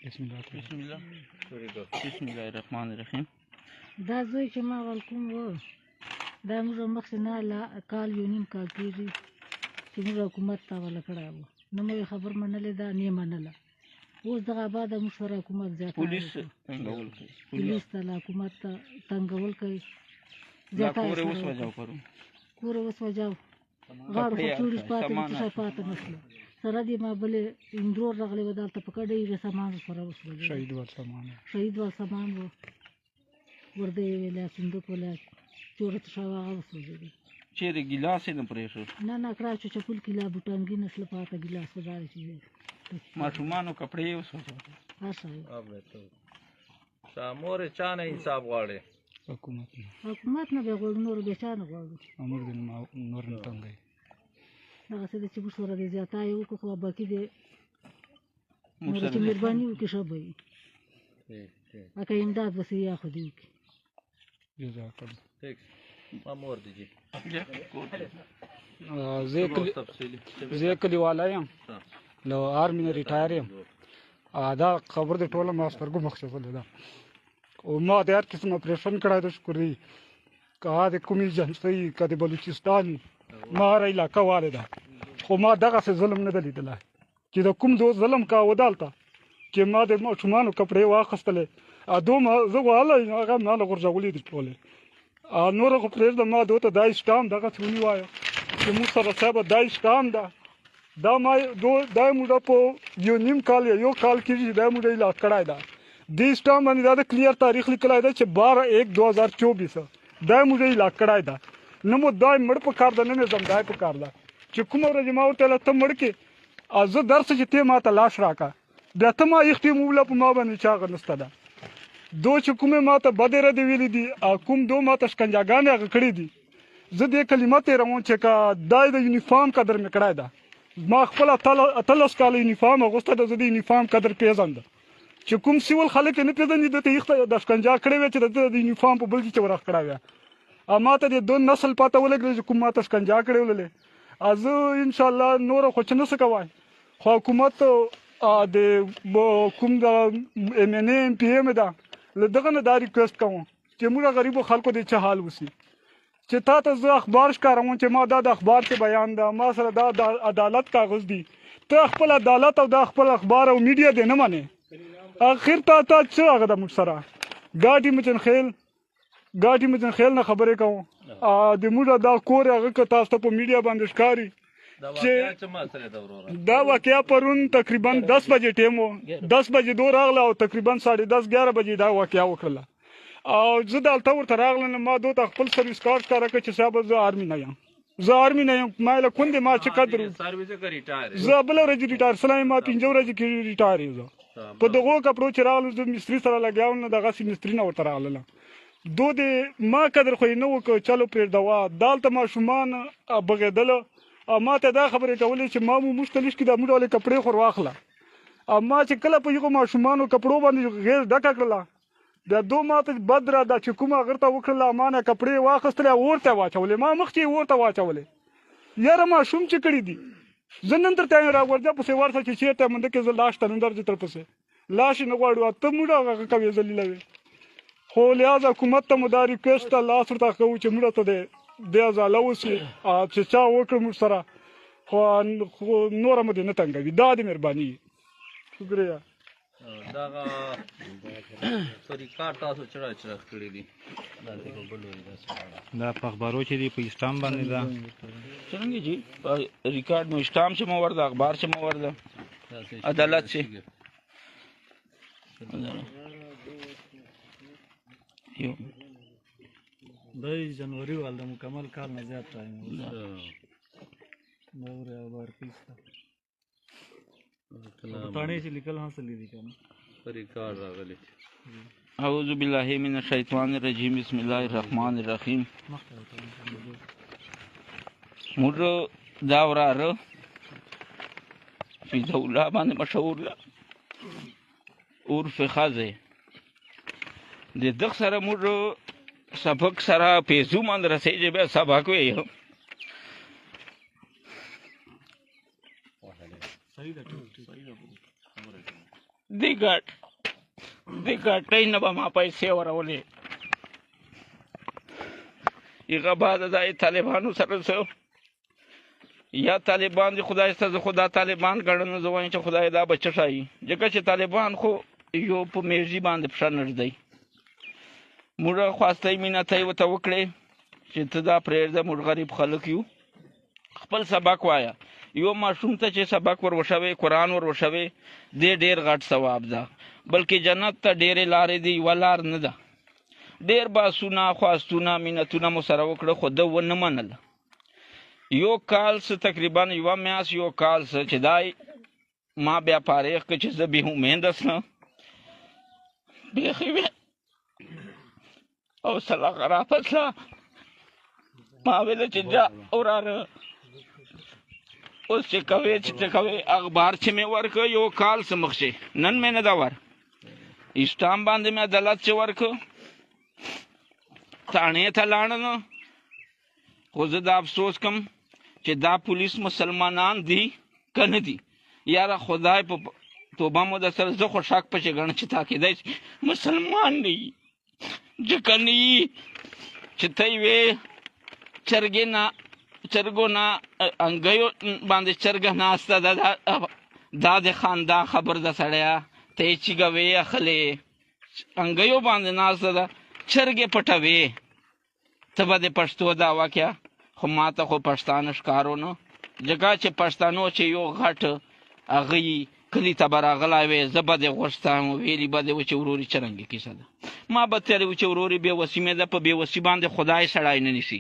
بسم الله الرحمن الرحیم. دا زوی چې ما ولکوم و دا موږ مخکې نه کال یو نیم کال کېږي چې موږ حکومت ته حواله کړی و، نه مو یې خبر منلې ده نه یې منله. اوس دغه بعده موږ سره حکومت زیاته پولیس ته له حکومت ته تنګول کوي. زیاته کور یې وسوځاو، غاړو خو چوړي پاتې دي، څه شی پاته نه شوله. سره دې ما بلې اندرور راغلی و دلته په کډه یې سامان سره وسوځېد. شهید ول سامان و، ورده یې ولایت صندوق ولایت چوره ته شاو هغه وسوځېدی. چیرې ګیلاس یې نه پرېښود؟ نه کراچو چپل کې لا بوټانګي نسله پاته ګیلاس و دارې چې ماشومانو کپړې یې وسوځولې. ها صحیح. مور چا نه انصاف غواړي؟ حکومت نه بیا غواړو، نور بیا چا نه غواړو. نور نه تنګوي. دغسې ده چې موږ سره دې زیاتی وکړو، خو باقي دې نور چې مهرباني وکړي ښه به وي. اکه امداد بس یا خو دې وکړي. مور دی جی زه کلیوالا یم، له آرمي نه ریټایر یم. دا خبر د ټوله ما سترګو مخ شولې ده او ما د هر قسم اپریشن کړی ده. شکر دی که د کومې ایجنسۍ که د بلوچستان ما هره علاقه والې ده، خو ما دغسې ظلم نه ده لیدلی چې د کوم دوست ظلم کوه دلته چې ما د ماشومانو کپړې واخیستلې. دومره زه وهلی هغه ما له غورځولې دي ټولې. نور خو پرېږده، ما دو ته دا اسټام دغسې ونیوایه چې موږ سره صاحبه دا اسټام ده، دا ما دا موږ په یو نیم کال یا یو کال کېږي دا موږ علاج کړی ده. دې اسټام باندې دا د کلیر تاریخ لیکلی ده چې 12/1/2024 دا موږ علاج کړی ده. نه مو دا مړ په کار ده، نه مې زمدای په کار ده چې کومه ورځ ما ورته ویله ته مړ کې زه درسه چې ته ما ته لاس راکړه، بیا ته ما یختې موله په ما باندې چې هغه نسته ده. دو چې کومې ما ته بدې ردې ویلي دي، کوم دو ما ته شکنجاګانې هغه کړي دي، زه دې کلمه تېروم چې که دا د یونیفارم قدر مې کړی ده. ما خپل 18 کاله یونیفارم اغوستی ده، زه د یونیفارم قدر پېژنده. چې کوم سیول خلک یې نه پېژني ده ته یخته د شکنجا کړې وې چې د یونیفارم په بل ځای کې ورخ کړی وی. ما ته د دو نسل پاته ولګېده چې کوم ما ته شکنجا کړې وللې. زه انشاءالله نوره خو چې نه څه کوی، خو حکومت د کوم د MNA MPA مې ده له دغه نه دا ریکویسټ کوم چې موږ غریبو خلکو د څه حال وسي، چې تا ته زه اخبار ښکاروم چې ما دا د اخبار کې بیان ده، ما سره دا د عدالت کاغذ دي، ته خپل عدالت او دا خپل اخبار او میډیا دې نه منې. اخر تا څه هغه ده موږ سره ګاډي مچن خیل نه خبرې کوم. د موږ دا کور هغه که تاسو ته په میډیا باندې ښکاري چې دا واقعه پرون تقریبا 10 بجې ټیم و، 10 بجې دو راغله او تقریبا 10:30-11 بجې دا واقعه وکړله. او زه دلته ورته راغلم، ما دو ته خپل سرویس کارت ښکاره کړ چې صاحب زه آرمي نه یم، ما له کندې ما چې قدر زه بله ورځ ریټایر سلی، ما 5 ورځې کې ریټایر یم. زه په دغو کپړو چې راغلم زه مستري سره لګیا وم، نه دغسې مستري نه ورته راغلله. دو د ما قدر خو یې نه وکړ، چلو پرېږدوه. دلته ماشومان بغېدله، ما ته دا خبرې کولې چې ما مو موږ ته لږ کې دا موږ ولې کپړې خو واخله. ما چې کله په هغو ماشومانو کپړو باندې غېږ ډکه کړله، بیا دو ما ته بد را ده چې کومه هغه ته وکړله، ما نه کپړې واخیستلې او اور ته یې واچولې، ما مخکې یې اور ته واچولې. یاره ماشوم چې کړي دي، زه نن درته یم راورځه پسې ورشه چې چېرته منده کې زه لاش ته نن درځې تر پسې لاش یې نه غواړو، ته موږ هغه کوې ذلیلوې. خو لہذا حکومت ته مو دا ریکویسټ ته لاس ورته کوو چې موږ ته دې ازاله وسي چې چا وکړ موږ سره، خو نوره مو دې نه تنګوي. دا دې مهرباني. شکریه. دغه ریکارډ تاسو چړه کړی دي دا په اخبارو چې دی په اسټام باندې ده څرنګه جی ریکارډ نو اسټام چې مو ورده اخبار چې مو ورده عدالت چې یو دای جنوري والده مکمل کال نه زیات ټایم نور اخبار کیسه پټانې چې لیکل حاصل دي کنه ریکارډ راغلی. اعوذ بالله من الشیطان الرجیم بسم الله الرحمن الرحیم. موږ دا وراره فی دوله باندې مشهور عرف خزه د دغ سره موږ سبق سره پیسو باندې رسېږي، بیا سبق ویو صحیح ده ټیک د ګاټۍ نه به ما پیسې ورولې هغه بعد د طالبانو سره څه یا طالبان دي خدای ته زه خو دا طالبان ګڼم زه وایم چې خدای دا به څه ښایي ځکه چې طالبان خو یو په میږي باندې پښه نږدی موږ خواستی مینه ته یې ورته وکړې چې ته دا پرېږده موږ غریب خلک یو خپل سبق وایه یو ماشوم ته چې سبق ور وښوی قرآن ور وښوی دې ډېر غټ ثواب ده بلکې جنت ته ډېرې لارې دي یوه لار نه ده ډېر باسونه خواستونه مینتونه مو سره وکړه خو ده ونه منله یو کال څه تقریبا یوه میاشت یو کال څه چې دا ما بیا فارغ کړه چې زه بې امیده شم بیخي او سلا خرابه شوه ما ویله چې جا وراره اوس چې کوې چې څه کوې اخبار چې مې ورکړه یو کال څه مخکې نن مې نه ده ور اسټام باندې مې عدالت چې ورکړه تاڼې ته لاړم خو زه دا افسوس کوم چې دا پولیس مسلمانان دي که نه دي یاره خدای په توبه مو در سره زه خو شک پسې ګڼم چې تا کېدی شي مسلمان نه وي ځکه نه وي چې ته یې چرګو نه انګیو باندې چرګه ناسته ده دا د خندا خبر ده سړیه ته یې چیګه وې اخلې انګیو باندې ناسته ده چرګې پټوې ته به د پښتو دا واقعه خو ما ته خو پښتانه ښکارو نه ځکه چې پښتنو چې یو غټ هغه کلي ته به راغلی وې زه به دې غوښتم ویلي به دې و چې ورورې څرنګه کیسه ده ما به تېرې و چې ورورې بېوسي مې ده په بېوسي باندې خدای سړی نه نیسي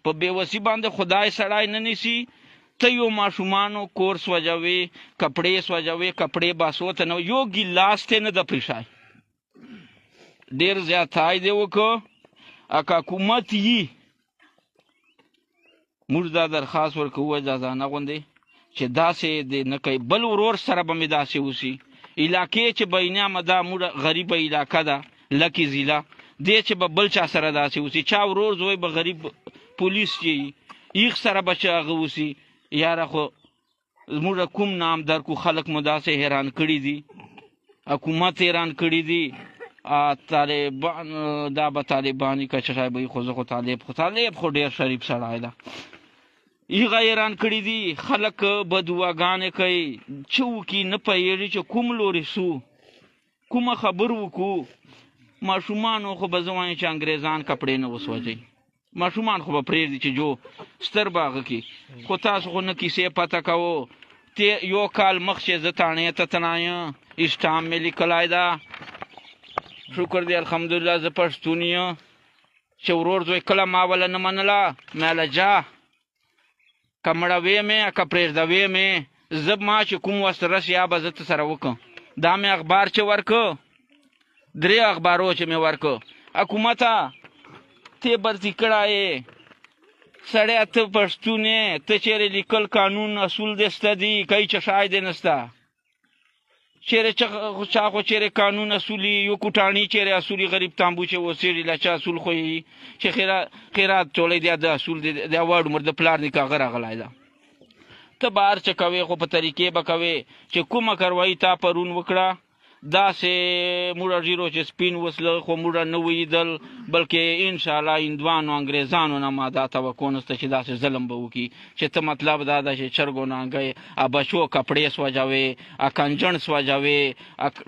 په بېوسي باندې خدای سړی نه نیسي ته یو ماشومانو کور سوځوې کپړې سوځوې کپړې باسو ته نه یو ګیلاس ته نه ده پرېښی ډېر زیاتی دې وکړه اکه حکومت یي موږ دا درخواست ورکوو اجازانه غوندې چې داسې دې نه کوي بل ورور سره به مې داسې وسي علاقې چې بینامه دا موږ غریبه علاقه ده لکې ضلع دې چې به بل چا سره داسې وسي چا ورور زوی به غریب پولیس چې ایخ سره به چې هغه وسي یاره خو زموږ کوم نام درکو خلک مو داسې حیران کړي دي حکومت حیران کړي دي طالبان دا به طالباني که چې به خو زه خو طالب خو ډېر شریف سړی ده هغه حیران کړي دي خلک بددعاګانې کوي چې وکړي نه پوهېږي چې کوم لورې سو کومه خبر وکړو ماشومانو خو به زه وایم چې انګریزان کپړې نه وسوځوي ماشومان خو به پرېږدي چې جو ستر به هغه کړي خو تاسو خو نه کیسې پته کوو یو کال مخکې زه تاڼې ته تنایم اسټام مې لیکلی ده شکر دی الحمدلله زه پښتون یم چې ورور زوی کله ما وله نه منله ماله جا که مړوې مې که پرېږدوې مې زه ما چې کوم وس رس یا به زه ته سره وکړم دا مې اخبار چې ورکړه 3 اخبارو چې مې ورکړه حکومته ته برځي کړی یې سړی ته پښتون یې ته چېرې لیکل قانون اصول دې شته دي کوي چې شای دې نشته چیرې چا خو چیرې قانون اصولي یو کوټاڼي چیرې اصولي غریب تامبو چې اوسېږي لا چا اصول خو یې چې خیرات ټولی دی د اصول دی د وړ عمر د پلار دی کاغه راغلی ده ته بهر چې کوې خو په طریقې به کوې چې کومه کاروایي تا پرون وکړه داسې موږ ژیرو چې سپین وسله خو موږ نه ولیدل بلکې انشاءالله هندوانو انګریزانو نه ما دا توقع نشته چې داسې ظلم به وکړي چې ته مطلب دا ده چې چرګو نه انګی بچو کپړې سوځوې کنجڼ سوځوې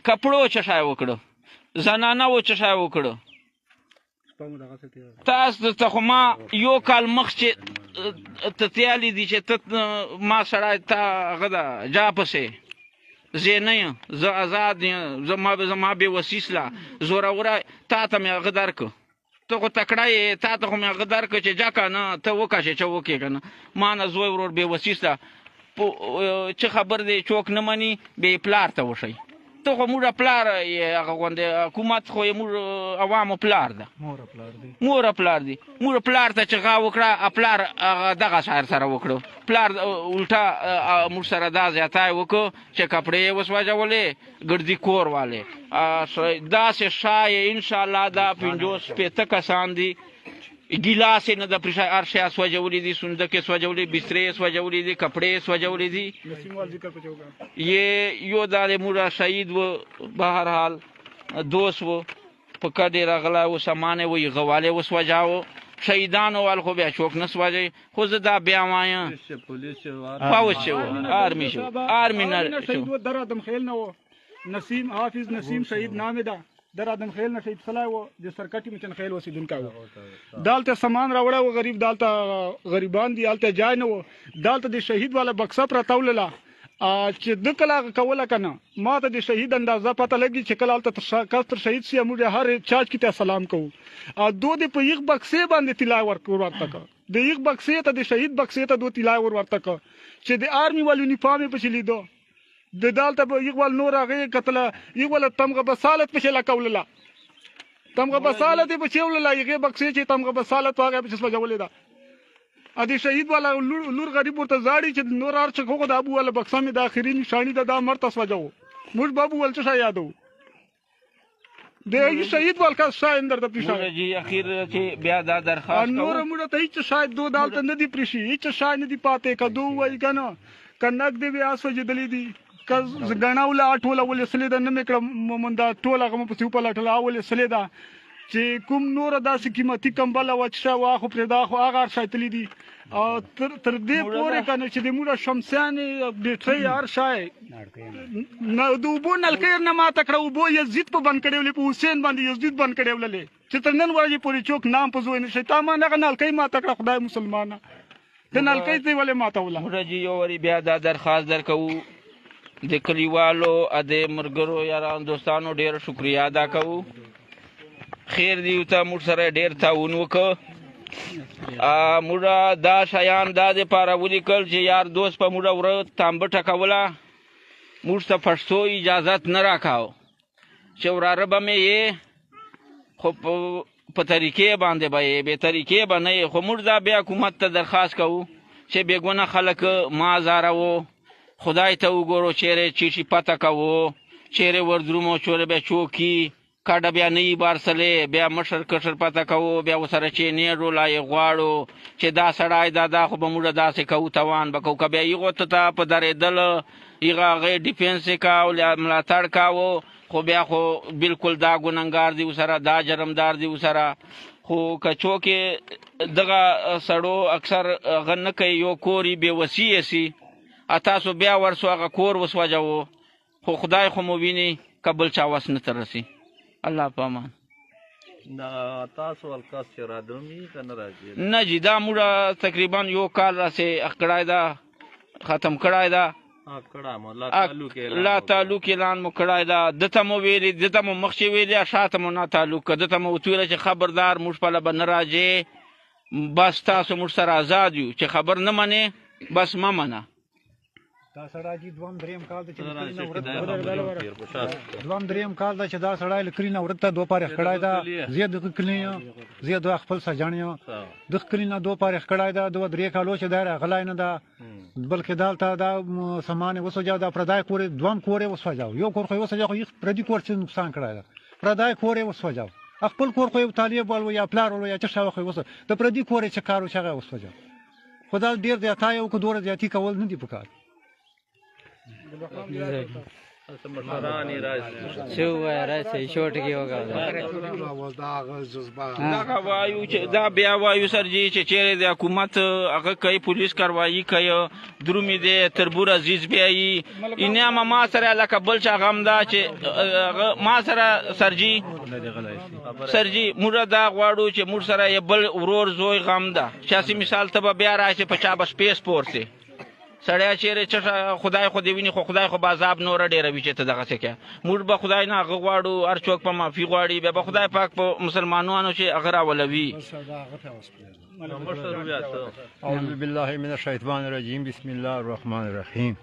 کپړو څه شی وکړه زنانهو څه شی وکړه تاسو ته خو ما یو کال مخکې ته تیالي دي چې ته ما سړی تا هغه ده جا پسې زه نه یم زه آزاد یم زما بې وسیسله زوروره تا ته مې هغه درکړه ته خو تکړه یې تا ته خو مې هغه درکړه چې جا که نه ته وکړه چې وکړې که نه ما نه زوی ورور بې وسیسله چې خبر دی چوک نه مني بې پلار ته وښی ته خو موږ پلار یې هغه غوندې حکومت خو یې موږ عوامو پلار ده موره پلار دی موږ پلار ته چې غا وکړه پلار هغه دغه شاعر سره وکړو پلار الټا موږ سره دا زیاتی وکړو چې کپړې یې وسوځولې ګردي کور والې داسې شایې انشاءالله دا 50-60 کسان دي ګیلاس یې نه د پرېښی، هر شی سوځولی دي، صندوق یې سوځولی، بسترې یې سوځولی دي، کپړې یې سوځولی دي. یو دا د موږ شهید و، به هر حال دوست و، په کډې راغلی و، سامان یې و یغوالی وسوځاوه. شهیدانو وال خو بیا څوک نه سوځوي، خو زه دا بیا وایم پولیس چې پوځ چې و، آرمي شو، آرمي نه شهید و، در آدم خیل نه و، نسیم حافظ نسیم شهید نامې ده، در آدم خیل نه شهید سلی و، د سرکټي مچن خیل اوسېدونکی و. دالته سامان راوړی و غریب، دالته غریبان دي، هلته جای نه و. دالته د شهید والا بکسه پرته ولیله چې ده کله هغه کوله که نه، ما ته د شهید اندازه پته لګي چې کله هلته کس تر شهید سي، موږ هر چاچ کې ته سلام کوو. دو د په یغ بکسې باندې طلا ورته که، د یغ بکسې ته، د شهید بکسې ته دو طلا ورته که، چې د آرمي وال یونیفارم یې پسې لیدو، د دالته به یغ وال نور هغه یې کتله، یغ وال تمغه بسالت پسې لکولله، تمغه بسالت یې پسې ولیله، هغې بکسې چې تمغه بسالت هغه یې پسې سوځولې ده. د شهید والا لور غریب ورته زاړي چې نور هر څه خو د ابو والا بکسه مې د آخري نشاني ده، دا مرته سوځوو. موږ به ابو وال څه شی یادوو؟ د شهید وال کس شاید درته پرېښی جی اخیر چې بیا دا درخواست کوو نور موږ ته هېڅ شاید دو دالته نه دي پرېښي، هېڅ شای نه دي پاتې، که دو ووایي که نه، که نګ دی بیا سوځېدلي دي، که ګڼه وله ټوله ولېسلې ده، نه مې کړه مومنده ټول هغه مو پسې وپلټله، ولېسلې ده چې کوم نوره داسې قیمتي کمبله وه چې شی وه، خو پرېږده، خو هغه هر شی تلي دي. او تر دې پورې که نه چې د موږ شمسیانې بیټرۍ هر شی د اوبو نلکۍ یې نه ماته کړه، اوبو یزید په بند کړې ولې، په حسین باندې یزید بند کړې وللې، چې تر نن ورځې پورې څوک نام په زوی نه شي. تا ما هغه نلکۍ ماته کړه، خدای مسلمانه، ته نلکۍ ته یې ولې ماتوله؟ موږ جي یو وارې بیا دا درخواست درکوو، د کلیوالو د ملګرو یارانو دوستانو ډېر شکریه ادا کوو. خیر دی ته موږ سره ډېر تعاون وکړه. موږ دا شیان دا دپاره ولیکل چې یار دوست په موږ وره تانبه ټکوله، موږ ته پښتو اجازت نه راکاو چې وراره به مې یې، خو په طریقې باندې به یې، بې طریقې به نه یې. خو موږ دا بیا حکومت ته درخواست کوو چې بېګونه خلک ما ازاروو، خدای ته وګورو چیرې چیټي پته کوو، چیرې وردرومو، چیرې بیا چوکي کډه بیا نه یي بارسلې، بیا مشر کشر پته کوو، بیا ورسره چینې ډوله یې غواړو چې دا سړی دا خو به موږ داسې کوو، توان به کوو. که بیا هغو ته په درېدل، هغه هغې ډیفینس یې کاو، ملاتړ کاوه، خو بیا خو بلکل دا ګنهګار دی ورسره، دا جرمدار دی ورسره. خو که څوک یې دغه سړو اکثر هغه نه کوي، یو کور یې بېوسي یې سي، تاسو بیا ورسو هغه کور وسوځوو، خو خدای خو مو ویني که بل چا وس نه ته رسي. الله په امان. تاسو الکاس چې رادومي که نه راځي؟ نه جي دا موږ تقریبا یو کال راسې کړی ده، ختم کړی ده، لا تعلق اعلان مو کړی ده. ده ته مو ویلي، ده ته مو مخکې ویلي، شاته مو نه تعلق که، ده ته مو ورته ویله چې خبردار موږ پله به نه راځې، بس تاسو موږ سره آزاد یو، چې خبر نه منې بس مه منه. دا سړی چې دوم دریم کال ده چې دوم دریم کال ده چې دا سړی له کلي نه ورک ته دو پارې ښکړی ده، زه د کلي یم، زه د خپل سجن یم، د کلي نه دو پارې ښکړی ده، دوه درې کالو چې دی راغلی نه ده، بلکې دلته دا سامان یې وسوځاو، دا پردی کور یې دوم کور یې وسوځاو، یو کور خو یې وسوځاو، خو یې پردي کور چې نقصان کړی ده، پردی کور یې وسوځاو، خپل کور خو یې طالب ول یا پلار ول یا څه شی خو یې وسوځاو، د پردي کور یې چې کار و چې هغه یې وسوځاو. خو دا ډېر زیاتی یې وکړو، دومره زیاتي کول نه دي په کار. دغه وایو چې دا بیا وایو سرجي چې چیرې د حکومت هغه کوي، پولیس کاروایي کوي، درومې دی تربور عزیز بیایي، اینې هم ما سره لکه بل چا غم ده چې ما سره سرجي موږ دا غواړو چې موږ سره یې بل ورور زوی غم ده، شاسې مثال ته به بیا راشي په چا به شپې سپور سي، سړی چیرې څه خدای خو دې ویني، خو خدای خو به عذاب نوره ډېروي چې ته دغسې کوې. موږ به خدای نه هغه غواړو، هر څوک په معافي غواړي، بیا به خدای پاک په مسلمانانو چې هغه راولوي. اعوذ بالله من الشیطان الرجیم، بسم الله الرحمن الرحیم.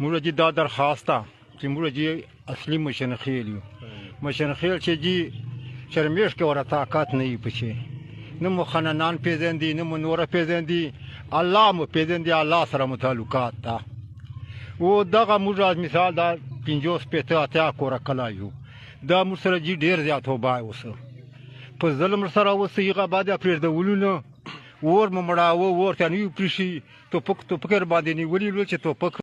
موږ جي دا درخواست ده چې موږ جي اصلي مشنخیل یو، مشنخیل چې جي شرمیش کې ورته طاقت نه وي پکې، نه مو خانان پېژندي، نه مو نوره پېژندي، الله مو پېژندي، الله سره مو تعلقات ده. و دغه موږ مثال دا 50 شپېته اتیا کوره کلی یو، دا موږ سره جي ډېر زیات وبای اوسه، په ظلم سره اوس هغه باندې پرېږدولو نه اور مو مړاوه اور ته نه وي پرېښي توپک باندې نیولي ول چې توپک